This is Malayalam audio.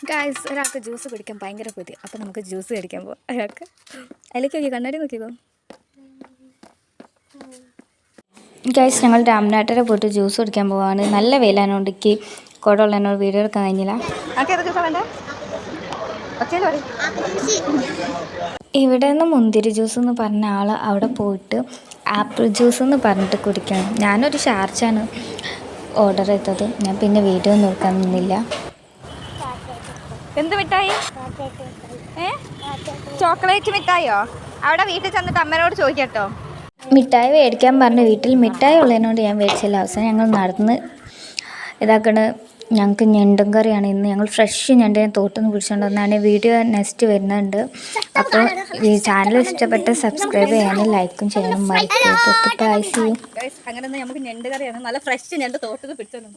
ഗായ്സ്, ഒരാൾക്ക് ജ്യൂസ് കുടിക്കാൻ ഭയങ്കര കൊതി. അപ്പോൾ നമുക്ക് ജ്യൂസ് കഴിക്കാൻ പോകാം. അയാൾക്ക് അതിലേക്ക് നോക്കി, കണ്ണാടി നോക്കിക്കോ. ഗായ്സ്, ഞങ്ങൾ രാമനാട്ടരെ പോയിട്ട് ജ്യൂസ് കുടിക്കാൻ പോവാണ്. നല്ല വെയിലാനോണ്ടിക്ക് കുടമുള്ളതിനോട് വീഡിയോ എടുക്കാൻ കഴിഞ്ഞില്ല. ഇവിടെ നിന്ന് മുന്തിരി ജ്യൂസ് എന്ന് പറഞ്ഞ ആൾ അവിടെ പോയിട്ട് ആപ്പിൾ ജ്യൂസ് എന്ന് പറഞ്ഞിട്ട് കുടിക്കണം. ഞാനൊരു ഷാർജാണ് ഓർഡർ ചെയ്തത്. ഞാൻ പിന്നെ വീഡിയോ ഒന്നും എടുക്കാൻ നിന്നില്ല. എന്ത് മിഠായി? ചോക്ലേറ്റ് മിഠായിയോ? അവിടെ വീട്ടിൽ ചെന്നിട്ട് അമ്മേനോട് ചോദിക്കട്ടോ. മിഠായി മേടിക്കാൻ പറഞ്ഞ് വീട്ടിൽ മിഠായി ഉള്ളതിനോട് ഞാൻ മേടിച്ചില്ല. അവസാനം ഞങ്ങൾ നടന്ന് ഇതാക്കണ. ഞങ്ങൾക്ക് ഞണ്ടും കറിയാണ് ഇന്ന്. ഞങ്ങൾ ഫ്രഷ് ഞണ്ടിനെ തോട്ടുനിന്ന് പിടിച്ചുകൊണ്ട് വന്നാണ്. വീഡിയോ നെക്സ്റ്റ് വരുന്നുണ്ട്. അപ്പോൾ ഈ ചാനൽ ഇഷ്ടപ്പെട്ട സബ്സ്ക്രൈബ് ചെയ്യാനും ലൈക്കും ചെയ്യാനും മറക്കരുത്. അങ്ങനെ നമുക്ക് ഞണ്ട് കറിയാണ്. നല്ല ഫ്രഷ് ഞണ്ട് തോട്ടുനിന്ന് പിടിച്ചോണ്ട്